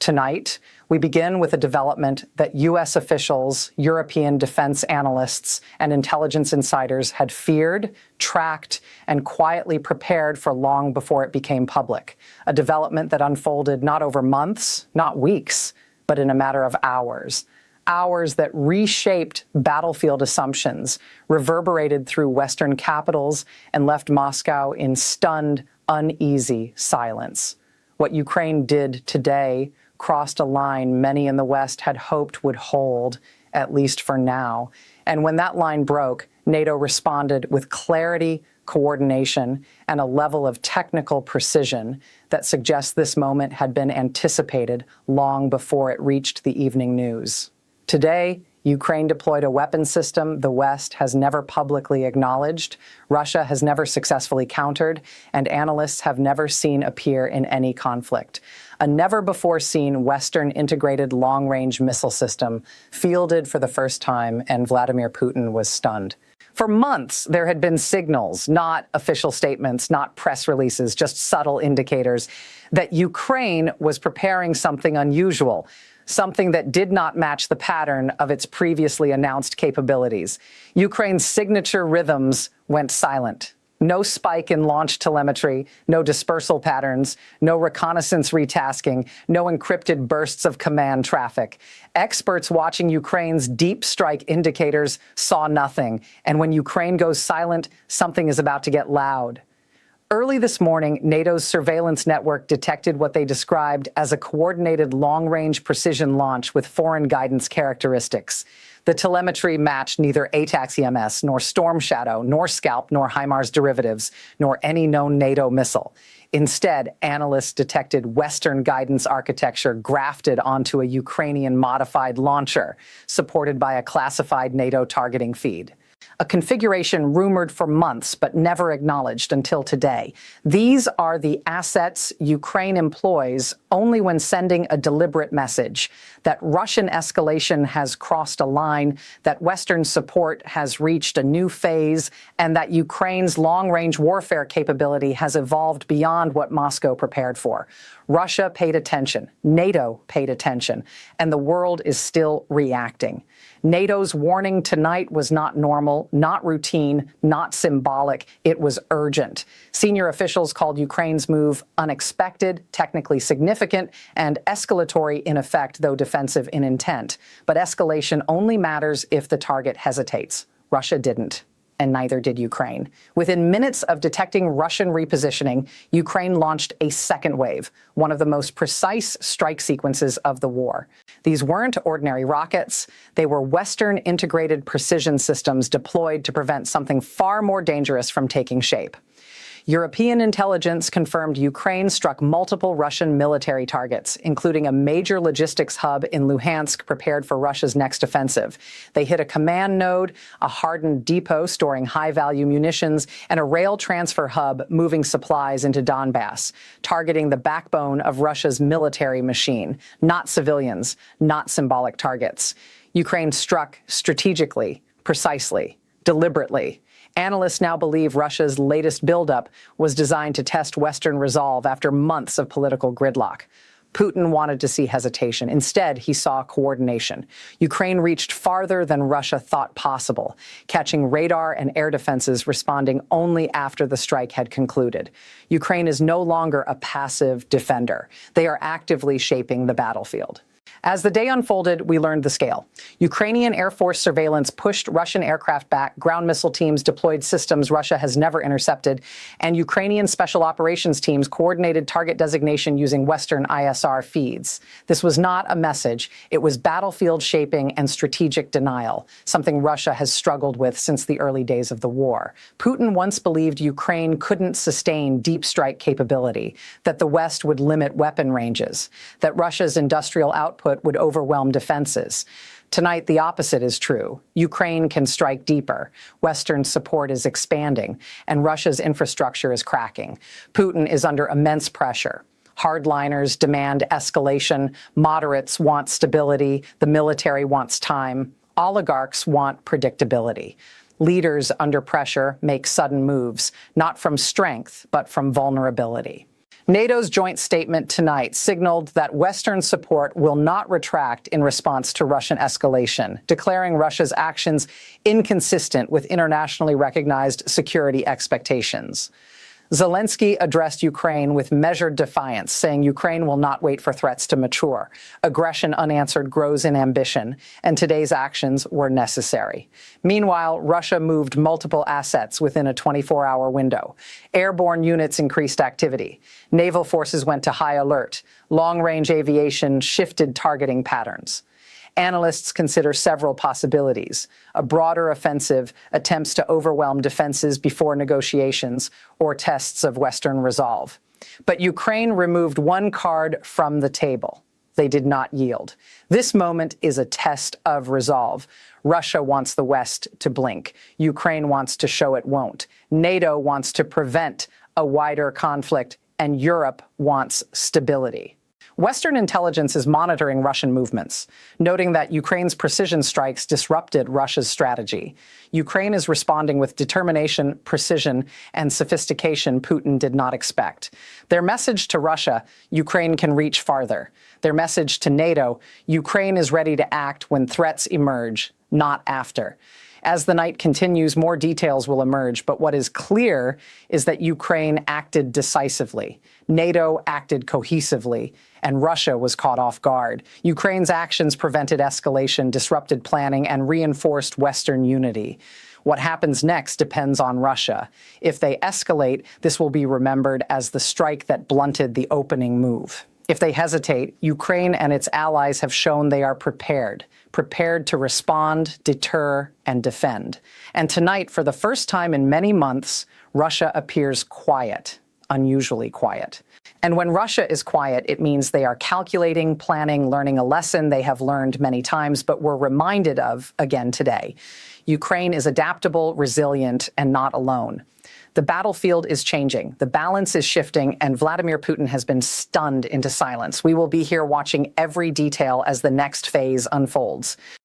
Tonight, we begin with a development that U.S. officials, European defense analysts, and intelligence insiders had feared, tracked, and quietly prepared for long before it became public. A development that unfolded not over months, not weeks, but in a matter of hours. Hours that reshaped battlefield assumptions, reverberated through Western capitals, and left Moscow in stunned, uneasy silence. What Ukraine did today crossed a line many in the West had hoped would hold, at least for now. And when that line broke, NATO responded with clarity, coordination, and a level of technical precision that suggests this moment had been anticipated long before it reached the evening news. Today, Ukraine deployed a weapon system the West has never publicly acknowledged, Russia has never successfully countered, and analysts have never seen appear in any conflict. A never-before-seen Western integrated long-range missile system fielded for the first time, and Vladimir Putin was stunned. For months, there had been signals, not official statements, not press releases, just subtle indicators, that Ukraine was preparing something unusual, something that did not match the pattern of its previously announced capabilities. Ukraine's signature rhythms went silent. No spike in launch telemetry, no dispersal patterns, no reconnaissance retasking, no encrypted bursts of command traffic. Experts watching Ukraine's deep strike indicators saw nothing. And when Ukraine goes silent, something is about to get loud. Early this morning, NATO's surveillance network detected what they described as a coordinated long-range precision launch with foreign guidance characteristics. The telemetry matched neither ATACMS, nor Storm Shadow, nor Scalp, nor HIMARS derivatives, nor any known NATO missile. Instead, analysts detected Western guidance architecture grafted onto a Ukrainian modified launcher, supported by a classified NATO targeting feed. A configuration rumored for months but never acknowledged until today. These are the assets Ukraine employs only when sending a deliberate message that Russian escalation has crossed a line, that Western support has reached a new phase, and that Ukraine's long-range warfare capability has evolved beyond what Moscow prepared for. Russia paid attention, NATO paid attention, and the world is still reacting. NATO's warning tonight was not normal, not routine, not symbolic. It was urgent. Senior officials called Ukraine's move unexpected, technically significant, and escalatory in effect, though defensive in intent. But escalation only matters if the target hesitates. Russia didn't. And neither did Ukraine. Within minutes of detecting Russian repositioning, Ukraine launched a second wave, one of the most precise strike sequences of the war. These weren't ordinary rockets. They were Western integrated precision systems deployed to prevent something far more dangerous from taking shape. European intelligence confirmed Ukraine struck multiple Russian military targets, including a major logistics hub in Luhansk prepared for Russia's next offensive. They hit a command node, a hardened depot storing high-value munitions, and a rail transfer hub moving supplies into Donbass, targeting the backbone of Russia's military machine, not civilians, not symbolic targets. Ukraine struck strategically, precisely, deliberately. Analysts now believe Russia's latest buildup was designed to test Western resolve after months of political gridlock. Putin wanted to see hesitation. Instead, he saw coordination. Ukraine reached farther than Russia thought possible, catching radar and air defenses responding only after the strike had concluded. Ukraine is no longer a passive defender. They are actively shaping the battlefield. As the day unfolded, we learned the scale. Ukrainian Air Force surveillance pushed Russian aircraft back, ground missile teams deployed systems Russia has never intercepted, and Ukrainian special operations teams coordinated target designation using Western ISR feeds. This was not a message. It was battlefield shaping and strategic denial, something Russia has struggled with since the early days of the war. Putin once believed Ukraine couldn't sustain deep strike capability, that the West would limit weapon ranges, that Russia's industrial output would overwhelm defenses. Tonight, the opposite is true. Ukraine can strike deeper. Western support is expanding, and Russia's infrastructure is cracking. Putin is under immense pressure. Hardliners demand escalation. Moderates want stability. The military wants time. Oligarchs want predictability. Leaders under pressure make sudden moves, not from strength, but from vulnerability. NATO's joint statement tonight signaled that Western support will not retract in response to Russian escalation, declaring Russia's actions inconsistent with internationally recognized security expectations. Zelensky addressed Ukraine with measured defiance, saying Ukraine will not wait for threats to mature. Aggression unanswered grows in ambition, and today's actions were necessary. Meanwhile, Russia moved multiple assets within a 24-hour window. Airborne units increased activity. Naval forces went to high alert. Long-range aviation shifted targeting patterns. Analysts consider several possibilities. A broader offensive attempts to overwhelm defenses before negotiations or tests of Western resolve. But Ukraine removed one card from the table. They did not yield. This moment is a test of resolve. Russia wants the West to blink. Ukraine wants to show it won't. NATO wants to prevent a wider conflict, and Europe wants stability. Western intelligence is monitoring Russian movements, noting that Ukraine's precision strikes disrupted Russia's strategy. Ukraine is responding with determination, precision, and sophistication Putin did not expect. Their message to Russia, Ukraine can reach farther. Their message to NATO, Ukraine is ready to act when threats emerge, not after. As the night continues, more details will emerge, but what is clear is that Ukraine acted decisively, NATO acted cohesively, and Russia was caught off guard. Ukraine's actions prevented escalation, disrupted planning, and reinforced Western unity. What happens next depends on Russia. If they escalate, this will be remembered as the strike that blunted the opening move. If they hesitate, Ukraine and its allies have shown they are prepared to respond, deter, and defend. And tonight, for the first time in many months, Russia appears quiet, unusually quiet. And when Russia is quiet, it means they are calculating, planning, learning a lesson they have learned many times, but were reminded of again today. Ukraine is adaptable, resilient, and not alone. The battlefield is changing, the balance is shifting, and Vladimir Putin has been stunned into silence. We will be here watching every detail as the next phase unfolds.